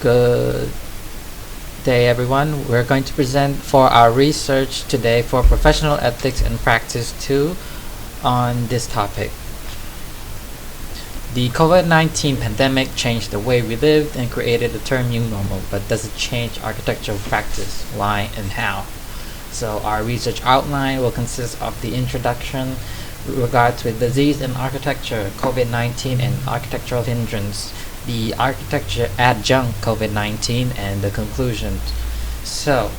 Good day, everyone. We're going to present for our research today for professional ethics and practice 2 on this topic. The COVID-19 pandemic changed the way we lived and created the term new normal, but does it change architectural practice? Why and how? So our research outline will consist of the introduction, regards with disease and architecture, COVID-19 and architectural hindrance, the architecture adjunct COVID-19, and the conclusions. So,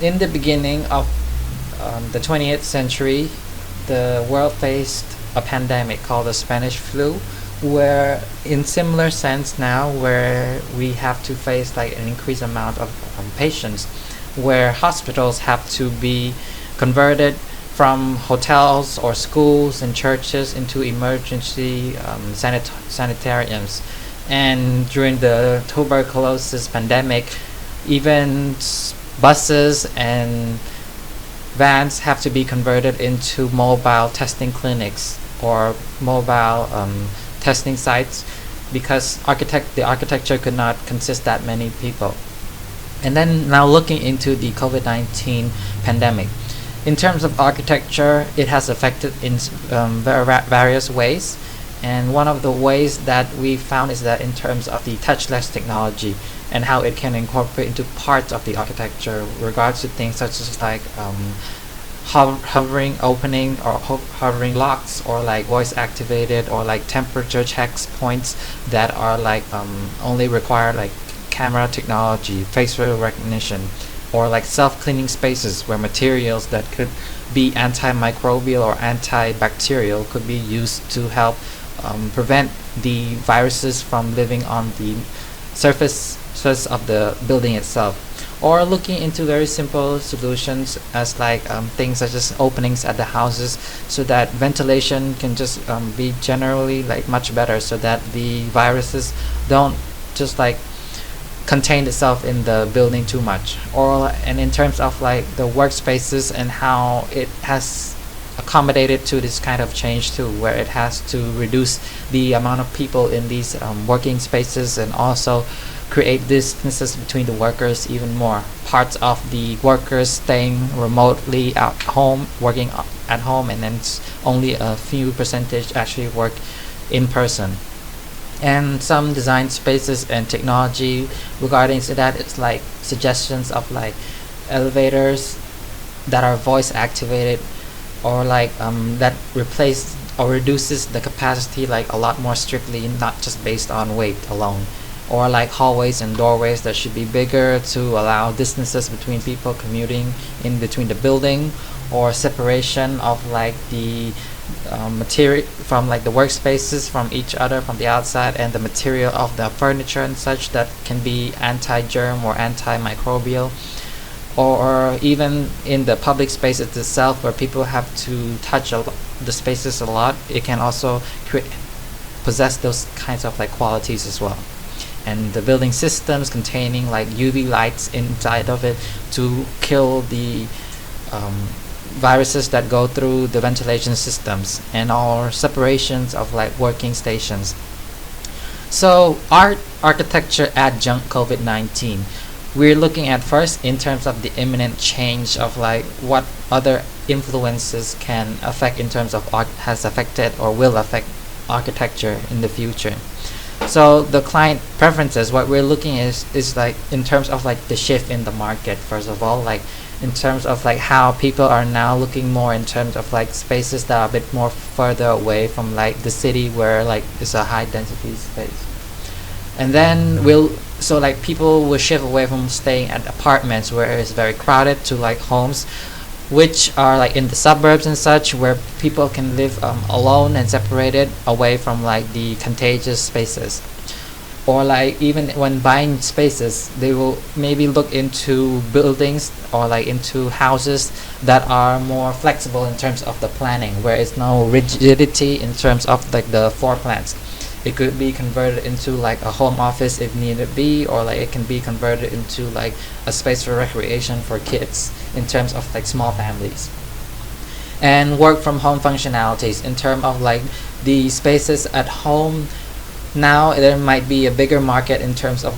in the beginning of the 20th century, the world faced a pandemic called the Spanish flu, where in similar sense now, where we have to face like an increased amount of patients, where hospitals have to be converted from hotels or schools and churches into emergency sanitariums. And during the tuberculosis pandemic, even buses and vans have to be converted into mobile testing clinics or mobile testing sites, because the architecture could not consist that many people. And then now looking into the COVID-19 pandemic, in terms of architecture, it has affected in various ways. And one of the ways that we found is that in terms of the touchless technology and how it can incorporate into parts of the architecture regards to things such as like hovering opening or hovering locks, or like voice activated, or like temperature checks points that are like only require like camera technology, facial recognition, or like self-cleaning spaces where materials that could be antimicrobial or antibacterial could be used to help prevent the viruses from living on the surface of the building itself. Or looking into very simple solutions as like things such as openings at the houses, so that ventilation can just be generally like much better, so that the viruses don't just like contain itself in the building too much. And in terms of like the workspaces and how it has accommodated to this kind of change too, where it has to reduce the amount of people in these working spaces, and also create distances between the workers even more. Parts of the workers staying remotely at home, working at home, and then only a few percentage actually work in person. And some design spaces and technology regarding to that, it's like suggestions of like elevators that are voice activated, or like that replace or reduces the capacity like a lot more strictly, not just based on weight alone. Or like hallways and doorways that should be bigger to allow distances between people commuting in between the building, or separation of like the material from like the workspaces from each other from the outside, and the material of the furniture and such that can be anti-germ or antimicrobial. Or even in the public spaces itself, where people have to touch the spaces a lot, it can also possess those kinds of like qualities as well. And the building systems containing like UV lights inside of it to kill the viruses that go through the ventilation systems, and all separations of like working stations. So architecture adjunct COVID-19, we're looking at first in terms of the imminent change of like what other influences can affect in terms of has affected or will affect architecture in the future. So the client preferences, what we're looking is like in terms of like the shift in the market, first of all, like in terms of like how people are now looking more in terms of like spaces that are a bit more further away from like the city, where like it's a high density space. And then so like people will shift away from staying at apartments where it's very crowded, to like homes which are like in the suburbs and such, where people can live alone and separated away from like the contagious spaces. Or like even when buying spaces, they will maybe look into buildings or like into houses that are more flexible in terms of the planning, where it's no rigidity in terms of like the floor plans. It could be converted into like a home office if needed be, or like it can be converted into like a space for recreation for kids in terms of like small families. And work from home functionalities in terms of like the spaces at home. Now there might be a bigger market in terms of